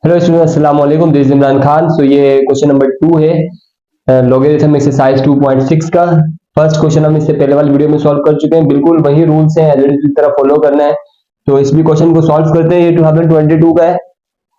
Hello student, अस्सलाम वालेकुम। This is Imran Khan. So ये क्वेश्चन नंबर 2 है लॉगरिथम एक्सरसाइज 2.6 का। फर्स्ट क्वेश्चन हम इससे पहले वाली वीडियो में सॉल्व कर चुके हैं। बिल्कुल वही रूल्स हैं, एज की तरह फॉलो करना है। तो इस भी क्वेश्चन को सॉल्व करते हैं। ये 2022 का है।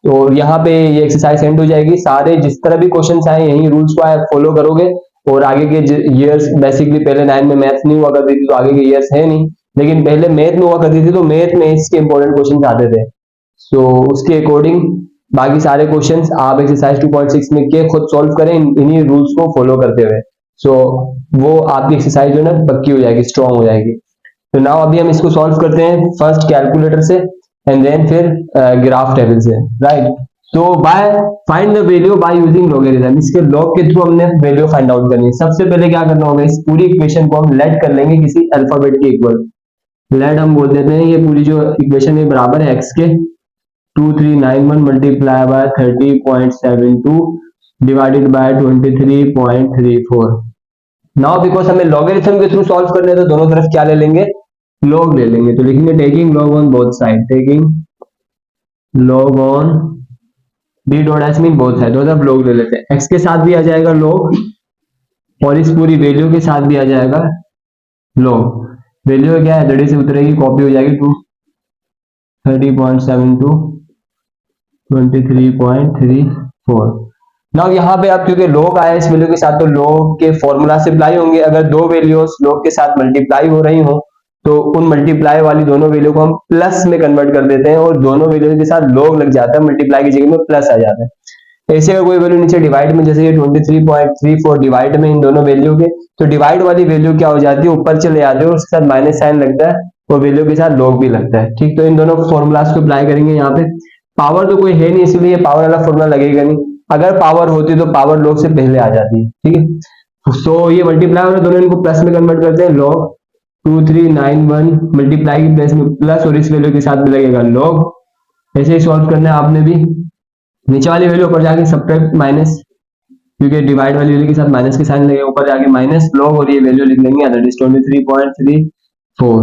तो यहाँ पे ये एक्सरसाइज एंड हो जाएगी। सारे जिस तरह भी क्वेश्चन आए यही रूल्स को आप फॉलो करोगे। और आगे के ईयर्स, बेसिकली पहले 9 में मैथ्स नहीं हुआ करती थी तो आगे के ईयर्स है नहीं, लेकिन पहले मैथ में हुआ करती थी तो मैथ में इसके इंपॉर्टेंट क्वेश्चन आते थे। सो उसके अकॉर्डिंग बाकी सारे क्वेश्चंस आप एक्सरसाइज 2.6 में के खुद सॉल्व करें इन्हीं रूल्स को फॉलो करते हुए। सो वो आपकी एक्सरसाइज जो है ना पक्की हो जाएगी, स्ट्रांग हो जाएगी। तो नाउ अभी हम इसको सॉल्व करते हैं फर्स्ट कैलकुलेटर से एंड देन फिर ग्राफ टेबल से, राइट। तो bye find the value by using logarithm, इसके लॉग के थ्रू हमने वैल्यू फाइंड आउट करनी है। सबसे पहले क्या करना होगा, इस पूरी इक्वेशन को हम लेट कर लेंगे किसी अल्फाबेट के इक्वल। लेट हम बोल देते हैं ये पूरी जो इक्वेशन है बराबर है एक्स के 2391 multiply by 30.72 divided by 23.34। Now because हमें लॉगरिथम के थ्रू सॉल्व करने हैं तो दोनों तरफ क्या ले लेंगे, लॉग ले लेंगे। तो लिखेंगे taking log on both side, taking log on D dot H mean both side, दोनों तरफ लॉग ले लेते हैं। एक्स के साथ भी आ जाएगा लॉग और इस पूरी वैल्यू के साथ भी आ जाएगा लॉग। वैल्यू क्या है, जड़ी से उतरेगी, कॉपी हो जाएगी 30.72 23.34। नाउ यहाँ पे आप क्योंकि लॉग आया इस वैल्यू के साथ तो लॉग के फॉर्मूला से अप्लाई होंगे। अगर दो वैल्यूज लॉग के साथ मल्टीप्लाई हो रही हो तो उन मल्टीप्लाई वाली दोनों वैल्यू को हम प्लस में कन्वर्ट कर देते हैं और दोनों वैल्यू के साथ लॉग लग जाता है, मल्टीप्लाई की जगह में प्लस आ जाता है। ऐसे अगर कोई वैल्यू नीचे डिवाइड में, जैसे ये 23.34 डिवाइड में इन दोनों वैल्यू के, तो डिवाइड वाली वैल्यू क्या हो जाती है, ऊपर चले जाते हैं और उसके साथ माइनस साइन लगता है और वैल्यू के साथ लॉग भी लगता है। ठीक, तो इन दोनों फॉर्मूलाज को अप्लाई करेंगे। यहाँ पे पावर तो कोई है नहीं इसलिए पावर वाला फॉर्मूला लगेगा नहीं। अगर पावर होती तो पावर लॉग से पहले आ जाती है। ठीक है, सो ये मल्टीप्लाई और दोनों इनको प्लस में कन्वर्ट करते हैं। लॉग 2391 मल्टीप्लाई की प्लेस में प्लस और इस वैल्यू के साथ भी लगेगा लॉग। ऐसे ही सॉल्व करना है आपने भी। नीचे वाली वैल्यू ऊपर जाके सब्ट्रैक्ट माइनस, क्योंकि डिवाइड वाली वैल्यू के साथ माइनस के साइन लगेगा, ऊपर जाके माइनस लॉग और ये वैल्यू लिख लेंगे, दैट इज 23.34।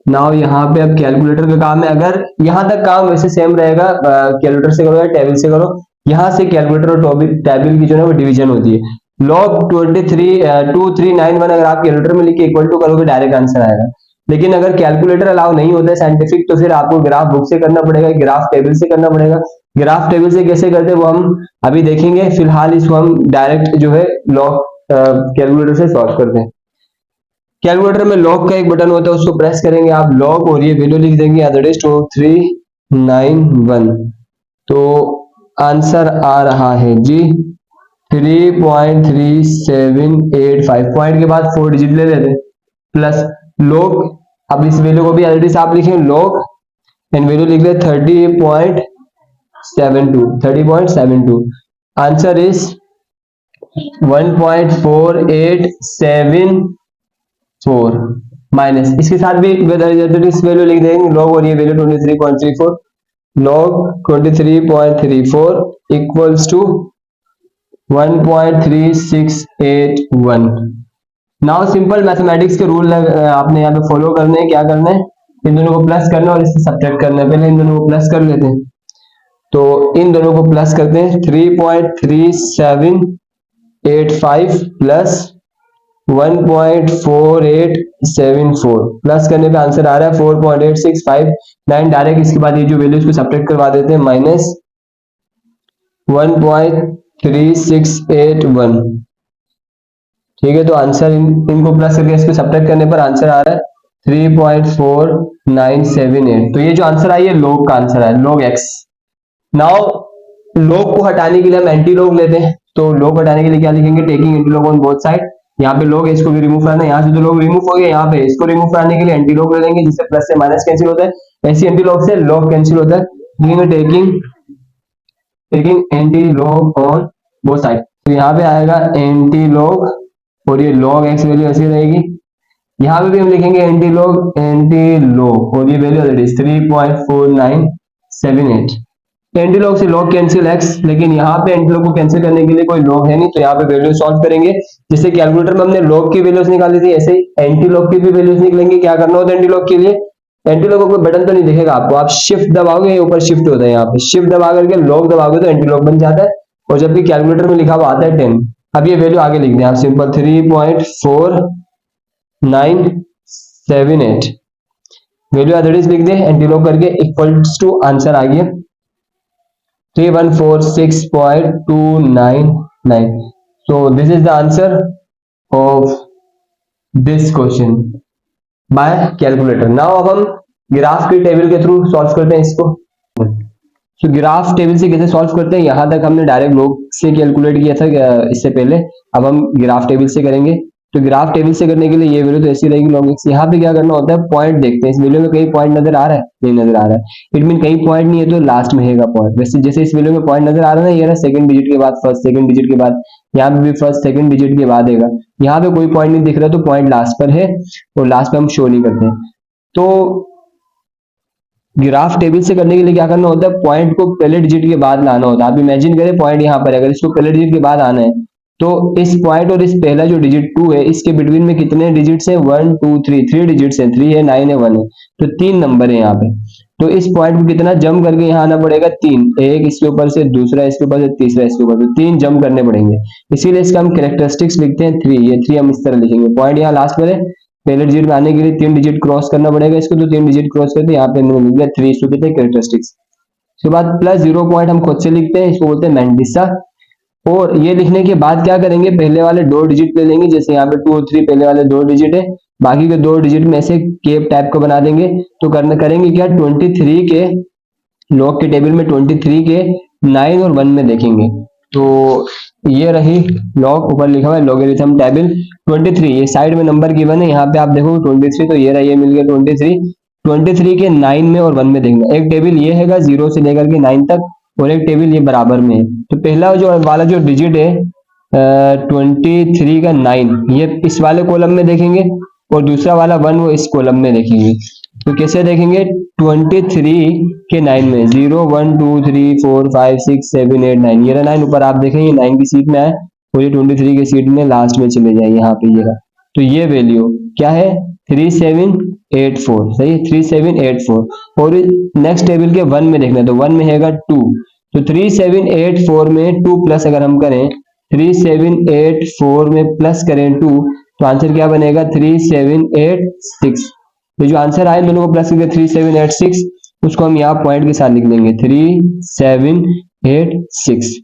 नाउ यहाँ पे अब कैलकुलेटर का काम है। अगर यहाँ तक काम वैसे सेम रहेगा, कैलकुलेटर से करो या टेबल से करो, यहाँ से कैलकुलेटर और टेबल की जो है वो डिवीजन होती है। लॉग 2391 अगर आप कैलकुलेटर में लिख के इक्वल टू करोगे डायरेक्ट आंसर आएगा। लेकिन अगर कैलकुलेटर अलाउ नहीं होता है साइंटिफिक, तो फिर आपको ग्राफ बुक से करना पड़ेगा, ग्राफ टेबल से करना पड़ेगा। ग्राफ टेबल से कैसे करते हैं वो हम अभी देखेंगे। फिलहाल इसको हम डायरेक्ट जो है लॉग कैलकुलेटर से सॉल्व करते हैं। कैलकुलेटर में लॉग का एक बटन होता है, उसको प्रेस करेंगे आप लॉग और ये वैल्यू लिख देंगे, दैट इज 2391। तो आंसर आ रहा है जी 3.3785। पॉइंट के बाद 4 डिजिट ले लेते हैं प्लस लॉग। अब इस वैल्यू को भी एज इट इज आप लिखें लॉग एंड वैल्यू लिख ले 30.72। आंसर इज 1.4874 माइनस, इसके साथ भी इस वैल्यू लिख देंगे लॉग और ये value 23.34। log 23.34 equals to 1.3681। Now simple mathematics के रूल आपने यहाँ पे फॉलो करने हैं। क्या करना है, इन दोनों को प्लस करना है और इससे सब्ट्रैक्ट करना है। पहले इन दोनों को प्लस कर लेते हैं, तो इन दोनों को प्लस करते हैं। 3.3785 प्लस 1.4874 प्लस करने पे आंसर आ रहा है 4.8659। डायरेक्ट इसके बाद ये जो वैल्यूज को सब्ट्रैक्ट करवा देते हैं, माइनस 1.3681। ठीक है, तो आंसर इनको प्लस करके इसको सब्ट्रैक्ट करने पर आंसर आ रहा है 3.4978। तो ये जो आंसर आई है लॉग का आंसर है, लॉग एक्स। नाउ लॉग को हटाने के लिए हम एंटी लॉग लेते हैं। तो लॉग हटाने के लिए क्या लिखेंगे, taking anti log on both side. यहाँ पे लॉग इसको भी रिमूव करना है, यहाँ से तो लॉग रिमूव हो गया, यहाँ पे इसको रिमूव करने के लिए एंटी लॉग ले लेंगे, जिससे प्लस से माइनस कैंसिल होता है। ऐसी एंटी लॉग से लॉग कैंसिल होता है। Taking anti log on both side, तो यहाँ पे आएगा एंटी लॉग और ये लॉग एक्स वैल्यू ऐसी रहेगी। यहाँ पे भी हम लिखेंगे एंटी लॉग और ये वैल्यू 3.4978। एंटी लॉग से लॉग कैंसिल एक्स, लेकिन यहाँ पे एंटी लॉग को कैंसिल करने के लिए कोई लॉग है नहीं, तो यहाँ पे वैल्यू सॉल्व करेंगे। जैसे कैलकुलेटर में हमने लॉग की वैल्यूज निकाली थी, ऐसे ही एंटी लॉग की भी वैल्यूज निकलेंगे। क्या करना होता है एंटी लॉग के लिए, एंटी लॉक कोई बटन तो नहीं दिखेगा आपको, आप शिफ्ट दबाओगे ऊपर शिफ्ट होता है, यहाँ पे शिफ्ट दबा करके लॉक दबाओगे तो एंटी लॉक बन जाता है। और जब भी कैलकुलेटर में लिखा हुआ आता है 10, अब ये वैल्यू आगे लिख दें आप सिंपल 3.4978 वैल्यू एज लिख दें एंटी लॉक करके, इक्वल्स टू आंसर आ गया 3146.299। so this is the answer of this question by calculator। Now अब हम ग्राफ की टेबल के थ्रू सॉल्व करते हैं इसको। तो ग्राफ टेबल से कैसे सॉल्व करते हैं, यहां तक हमने डायरेक्ट लॉग से कैलकुलेट किया था इससे पहले, अब हम ग्राफ टेबल से करेंगे। तो ग्राफ टेबल से करने के लिए ये वैल्यू तो ऐसी रहेगी log x। यहाँ पे क्या करना होता है, पॉइंट देखते हैं इस वैल्यू में कहीं पॉइंट नजर आ रहा है, नहीं नजर आ रहा है, इट मीन कहीं पॉइंट नहीं है तो लास्ट में रहेगा पॉइंट। वैसे जैसे इस वैल्यू में पॉइंट नजर आ रहा है ना, ये ना सेकंड डिजिट के बाद फर्स्ट, सेकंड डिजिट के बाद, यहाँ पे भी फर्स्ट सेकंड डिजिट के बाद आएगा। यहाँ पे कोई पॉइंट नहीं दिख रहा तो पॉइंट लास्ट पर है और लास्ट पे हम शो नहीं करते। तो ग्राफ टेबल से करने के लिए क्या करना होता है, पॉइंट को पहले डिजिट के बाद लाना होता है। आप इमेजिन करें पॉइंट यहाँ पर है, अगर इसको पहले डिजिट के बाद आना है तो इस पॉइंट और इस पहला जो डिजिट 2 है इसके बिटवीन में कितने डिजिट्स हैं, 1 2 3, 3 डिजिट्स हैं, 3 है 9 है 1 है, तो 3 नंबर है यहाँ पे। तो इस पॉइंट को कितना जंप करके यहाँ आना पड़ेगा, 3, एक इसके ऊपर से, दूसरा इसके ऊपर से, तीसरा इसके ऊपर से, 3 जंप करने पड़ेंगे। इसीलिए इसका हम कैरेक्टरिस्टिक्स लिखते हैं 3, ये 3 हम इस तरह लिखेंगे। पॉइंट यहाँ लास्ट पर है, पहले डिजिट में आने के लिए 3 डिजिट क्रॉस करना पड़ेगा इसको, तो 3 डिजिट क्रॉस करते यहाँ पे लिख दिया 3, इसको कहते हैं कैरेक्टरिस्टिक्स। उसके बाद प्लस 0 पॉइंट हम खुद से लिखते हैं, इसको बोलते हैं मैंडिसा। और ये लिखने के बाद क्या करेंगे, पहले वाले 2 डिजिट ले लेंगे, जैसे यहाँ पे 2 और 3 पहले वाले 2 डिजिट है, बाकी के 2 डिजिट में से केप टाइप को बना देंगे। तो करेंगे क्या, 23 के लॉग के टेबल में 23 के 9 और 1 में देखेंगे। तो ये रही लॉग, ऊपर लिखा हुआ है लॉगरिथम टेबल 23, ये साइड में नंबर गिवन है, यहाँ पे आप देखो 23, तो ये रहा, ये मिल गया 23 के 9 में और 1 में देखना। एक टेबल ये हैगा 0 से लेकर के 9 तक, और एक टेबल ये बराबर में है। तो पहला जो वाला जो डिजिट है 23 का 9, ये इस वाले कॉलम में देखेंगे, और दूसरा वाला 1 वो इस कॉलम में देखेंगे। तो कैसे देखेंगे, 23 के 9 में 0 1 2 3 4 5 6 7 8 9, ये रहा 9, ऊपर आप देखेंगे 9 की सीट में आए और ये 23 की सीट में लास्ट में चले जाए, यहाँ पे ये रहा। तो ये वैल्यू क्या है, 3784, सही है 3784। और नेक्स्ट टेबल के 1 में देखना है, तो 1 में हैगा 2, तो 3784 में 2 प्लस अगर हम करें, 3784 में प्लस करें 2, तो आंसर क्या बनेगा 3786। तो जो आंसर आए दोनों को प्लस करके 3786, उसको हम यहाँ पॉइंट के साथ लिख देंगे 3786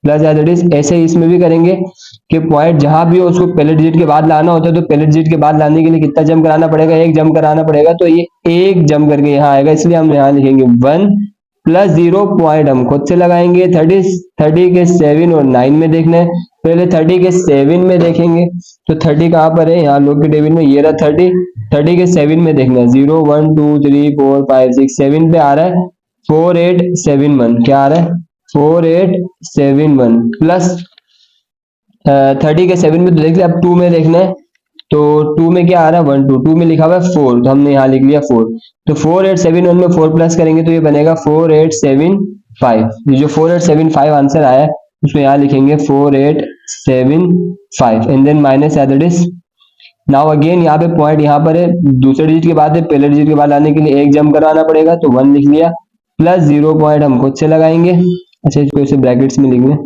प्लस एज इट इज। ऐसे ही इसमें भी करेंगे कि पॉइंट जहां भी हो उसको पहले डिजिट के बाद लाना होता है, तो पहले डिजिट के बाद लाने के लिए कितना जंप कराना पड़ेगा, एक जंप कराना पड़ेगा। तो ये एक जंप करके यहाँ आएगा, इसलिए हम यहाँ लिखेंगे 1 प्लस 0 पॉइंट हम खुद से लगाएंगे। 30 के 7 और 9 में देखना है, पहले 30 के 7 में देखेंगे। तो 30 कहाँ पर है, यहाँ लॉग के टेबल में, ये रहा 30 के 7 में देखना है, 0 1 2 3 4 5 6 7 पे आ रहा है 4871, क्या आ रहा है 4871 प्लस 30 के 7 में तो देख लिया, अब 2 में देखना है, तो 2 में क्या आ रहा है 1 2, 2 में लिखा हुआ है 4, तो हमने यहाँ लिख लिया 4। तो 4871 में 4 प्लस करेंगे तो ये बनेगा 4875। ये जो 4875 आंसर आया है उसको यहाँ लिखेंगे 4875 and then minus as it is. Now again यहाँ पे पॉइंट यहाँ पर है, दूसरे डिजिट के बाद है, पहले डिजिट के बाद आने के लिए एक जंप कराना पड़ेगा, तो 1 लिख लिया, प्लस 0 पॉइंट हम खुद से लगाएंगे, अच्छा इसको इसे ब्रैकेट्स में लिख लें,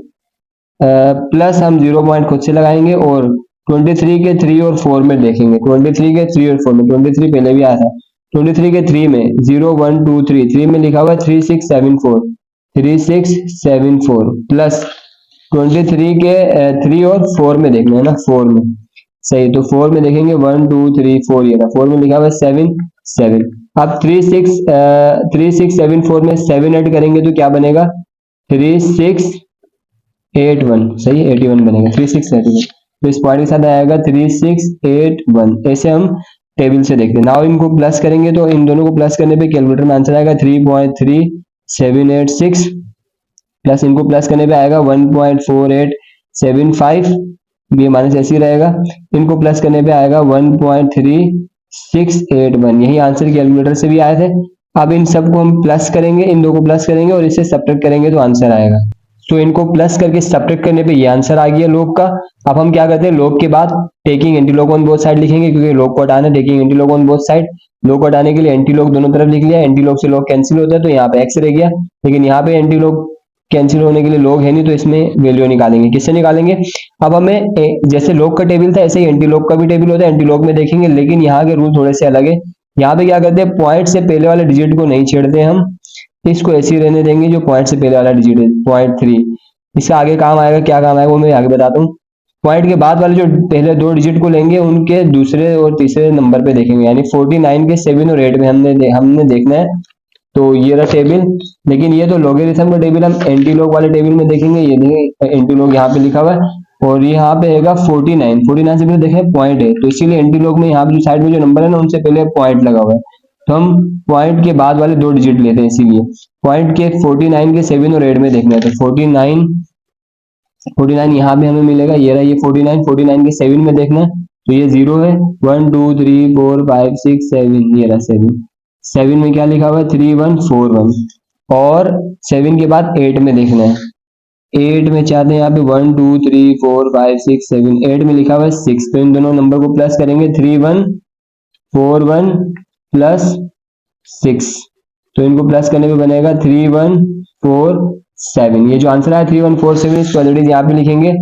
प्लस हम 0 पॉइंट खुद से लगाएंगे और 23 के 3 और 4 में देखेंगे। 23 के 3 और 4 में, 23 पहले भी आया था, 23 के 3 में 0 1 2 3, 3 में लिखा हुआ है 3674 प्लस 23 के 3 और 4 में देखना है ना, 4 में, सही, तो 4 में देखेंगे 1 2 3 4, ये ना 4 में लिखा हुआ है 7। अब 3674 में 7 ऐड करेंगे तो क्या बनेगा 3681, सही 81 बनेगा, 3681। तो इस पॉइंट के साथ आएगा 3681। ऐसे हम टेबल से देखते हैं। नाउ इनको प्लस करेंगे तो इन दोनों को प्लस करने पे कैलकुलेटर में आंसर आएगा 3.3786 प्लस इनको प्लस करने पे आएगा 1.4875, ये माइनस ऐसे ही रहेगा, इनको प्लस करने पे आएगा 1.3681। यही आंसर कैलकुलेटर से भी आए थे। अब इन सबको हम प्लस करेंगे, इन दो को प्लस करेंगे और इससे सब्ट्रैक्ट करेंगे तो आंसर आएगा तो इनको प्लस करके सब्ट्रैक्ट करने पे ये आंसर आ गया लॉग का। अब हम क्या करते हैं, लॉग के बाद taking anti log on both side लिखेंगे, क्योंकि लॉग को हटाना है, taking anti log on both side. Log को हटाने के लिए एंटी लॉग दोनों तरफ लिख लिया, एंटी लॉग से लॉग कैंसिल होता है तो यहाँ पे एक्स रह गया, लेकिन यहाँ पे एंटी लॉग कैंसिल होने के लिए लॉग है नहीं, तो इसमें वैल्यू निकालेंगे। किससे निकालेंगे, अब हमें जैसे लॉग का टेबल था ऐसे ही एंटी लॉग का भी टेबल होता है, एंटी लॉग में देखेंगे, लेकिन यहाँ के रूल थोड़े से अलग है। यहाँ पे क्या करते हैं, पॉइंट से पहले वाले डिजिट को नहीं छेड़ते हम, इसको ऐसे ही रहने देंगे जो पॉइंट से पहले वाला डिजिट है, 0.3। इससे आगे काम आएगा, क्या काम आएगा वो मैं आगे बताता हूँ। पॉइंट के बाद वाले जो पहले दो डिजिट को लेंगे उनके दूसरे और तीसरे नंबर पे देखेंगे, यानी 49 के 7 और 8 में हमने देखना है। तो ये रहा टेबल, लेकिन ये तो लॉगरिथम का टेबल हम एंटी लॉग वाले टेबल में देखेंगे। ये नहीं, एंटी लॉग यहाँ पे लिखा हुआ है और यहाँ पे हैगा 49 से पहले देखें पॉइंट है, तो इसीलिए एंटी लॉग में यहाँ पे जो साइड में जो नंबर है ना उनसे पहले पॉइंट लगा हुआ है, तो हम पॉइंट के बाद वाले दो डिजिट लेते हैं, इसीलिए पॉइंट के 49 के 7 और 8 में देखना है। तो 49 यहाँ पे हमें मिलेगा, ये रहा ये 49 के 7 में देखना है, तो ये 0 है, 1 2 3 4 5 6 7, ये रहा 7 में क्या लिखा हुआ है 3141, और 7 के बाद 8 में देखना है। 8 में चाहते हैं यहाँ पे 1 2 3 4 5 6 7, 8 में लिखा हुआ है 6, तो इन दोनों नंबर को प्लस करेंगे, 3141 प्लस 6, तो इनको प्लस करने पे बनेगा 3147। ये जो आंसर है 3147, इसको ऑलरेडी यहाँ पे लिखेंगे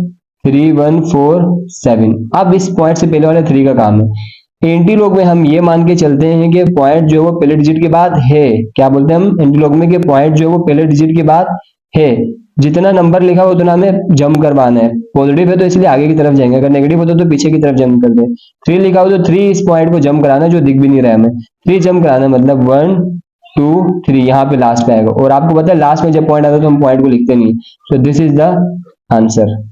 3147। अब इस पॉइंट से पहले वाले 3 का काम है। एंटी लॉग में हम ये मान के चलते हैं कि पॉइंट जो है वो पहले डिजिट के बाद है, क्या बोलते हैं हम एंटी लॉग में, कि पॉइंट जो है वो पहले डिजिट के बाद है, जितना नंबर लिखा हो उतना हमें जंप करवाना है। पॉजिटिव है तो इसलिए आगे की तरफ जाएंगे, अगर नेगेटिव होता तो पीछे की तरफ जंप करते हैं। 3 लिखा हो तो 3 इस पॉइंट को जंप कराना है जो दिख भी नहीं रहा है हमें, 3 जंप कराना है, मतलब 1 2 3 यहाँ पे लास्ट पे आएगा। और आपको पता है लास्ट में जब पॉइंट आता है तो हम पॉइंट को लिखते नहीं, so this is the answer.